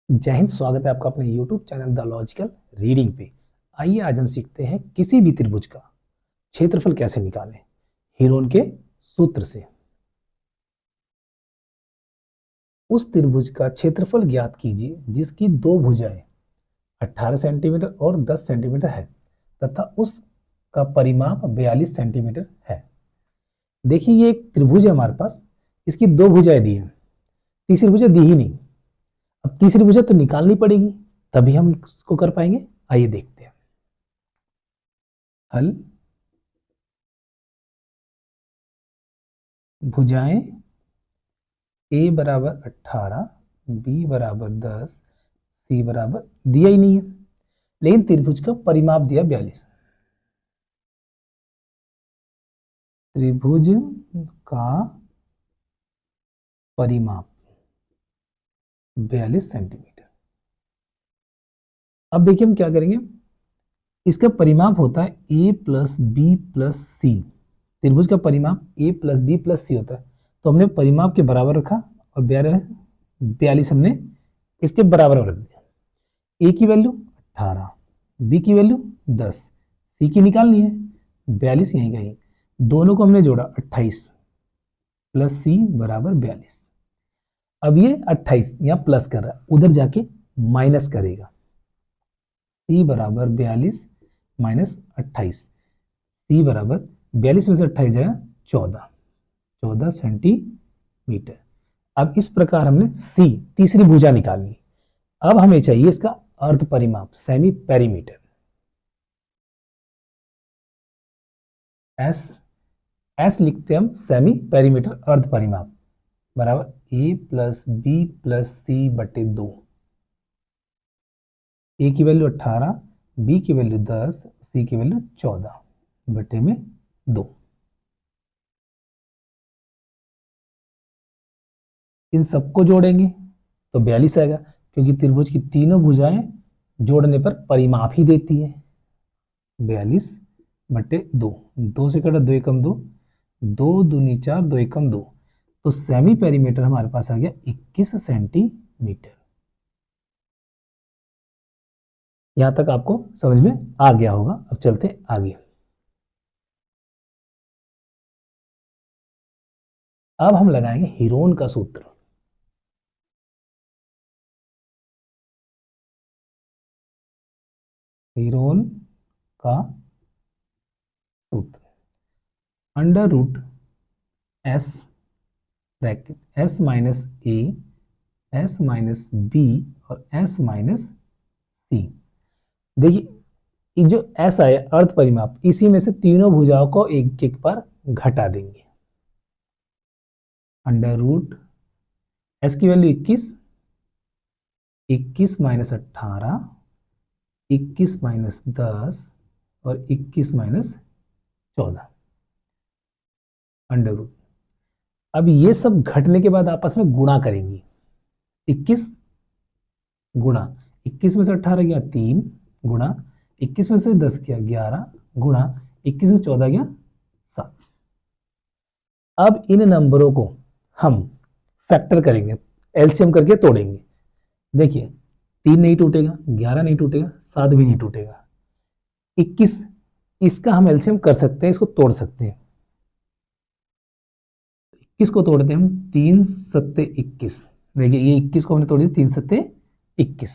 जय हिंद। स्वागत है आपका अपने YouTube channel the logical reading पे। आइए आज हम सीखते हैं किसी भी त्रिभुज का क्षेत्रफल कैसे निकालें हीरोन के सूत्र से। उस त्रिभुज का क्षेत्रफल ज्ञात कीजिए जिसकी दो भुजाएं 18 सेंटीमीटर और 10 सेंटीमीटर है तथा उसका परिमाप 42 सेंटीमीटर है। देखिए ये एक त्रिभुज है हमारे पास, इसकी दो भुजाएं दी हैं, तीसरी भुजा दी ही नहीं। अब तीसरी भुजा तो निकालनी पड़ेगी तभी हम इसको कर पाएंगे। आइए देखते हैं हल। भुजाएं a बराबर 18, b बराबर 10, c बराबर दिया ही नहीं है, लेकिन त्रिभुज का परिमाप दिया 42। त्रिभुज का परिमाप 42 सेंटीमीटर। अब देखिए हम क्या करेंगे, इसका परिमाप होता है a प्लस बी प्लस सी। त्रिभुज का परिमाप a प्लस बी प्लस सी होता है, तो हमने परिमाप के बराबर रखा और 42 हमने इसके बराबर रख दिया। a की वैल्यू 18, b की वैल्यू 10, c की निकालनी है 42 यहीं कहीं। दोनों को हमने जोड़ा 28 प्लस c बराबर 42। अब ये 28 यहाँ प्लस कर रहा है, उधर जाके माइनस करेगा। c बराबर 42 माइनस 28, c बराबर 42 में से 28 जाएगा 14 सेंटीमीटर। अब इस प्रकार हमने c तीसरी भुजा निकाली। अब हमें चाहिए इसका अर्ध परिमाप सेमी पेरीमीटर। एस लिखते हम सेमी पेरीमीटर अर्ध परिमाप बराबर a प्लस बी प्लस सी बटे 2। a की वैल्यू 18, b की वैल्यू 10, c की वैल्यू 14 बटे में 2। इन सबको जोड़ेंगे तो 42 आएगा, क्योंकि त्रिभुज की तीनों भुजाएं जोड़ने पर परिमाप ही देती है। 42 बटे 2, 2 से कटा 2 एकम 2, 2 दूनी 4, 2 एकम 2, तो सेमी पेरीमीटर हमारे पास आ गया 21 सेंटीमीटर। यहां तक आपको समझ में आ गया होगा। अब चलते आगे। अब हम लगाएंगे हीरोन का सूत्र। हीरोन का सूत्र under root S bracket S minus A, S minus B और एस माइनस सी। देखिए जो एस आया अर्ध परिमाप, इसी में से तीनों भुजाओं को एक एक बार घटा देंगे। अंडर रूट एस की वैल्यू 21, 21 माइनस 18, 21 माइनस 10 और 21 माइनस 14 अंडर रूट। अब ये सब घटने के बाद आपस में गुणा करेंगी। 21 गुणा 21 में से 18 गया 3, गुणा 21 में से 10 गया 11, गुणा 21 में 14 गया 7। अब इन नंबरों को हम फैक्टर करेंगे, एलसीएम करके तोड़ेंगे। देखिए 3 नहीं टूटेगा, 11 नहीं टूटेगा, 7 भी नहीं टूटेगा। 21 इसका हम एलसीएम कर सकते हैं, इसको तोड़ सकते हैं। 21 को तोड़ते हैं हम, 3 सत्ते 21। देखिए ये 21 को हमने तोड़ दिया, 3 सत्ते 21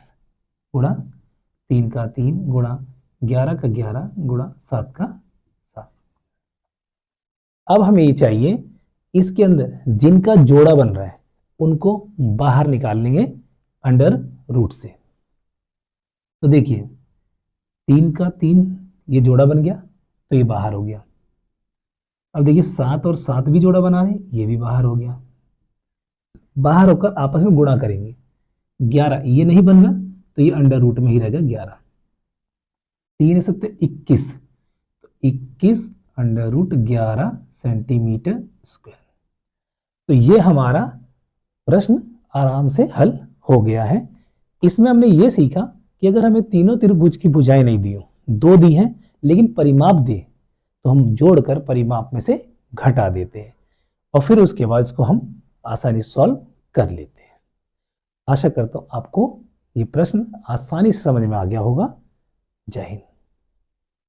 गुणा 3 का 3 गुणा 11 का 11 गुणा 7 का 7। अब हमें ये चाहिए इसके अंदर जिनका जोड़ा बन रहा है उनको बाहर निकाल लेंगे अंडर रूट से। तो देखिए 3 का 3 ये जोड़ा बन गया तो ये बाहर हो गया। अब देखिए 7 और 7 भी जोड़ा बना रहे, ये भी बाहर हो गया। बाहर होकर आपस में गुणा करेंगे। 11 ये नहीं बन रहा तो ये अंडर रूट में ही रहेगा 11। 3 सत्ते 21, तो 21 अंडर रूट 11 सेंटीमीटर स्क्वायर। तो ये हमारा प्रश्न आराम से हल हो गया है। इसमें हमने ये सीखा कि अगर हमें तीनों त्रिभुज की भुजाएं नहीं दी हो, दो दी हैं लेकिन परिमाप दे, तो हम जोड़कर परिमाप में से घटा देते हैं और फिर उसके बाद इसको हम आसानी सॉल्व कर लेते हैं। आशा करता हूं आपको ये प्रश्न आसानी से समझ में आ गया होगा। जय हिंद।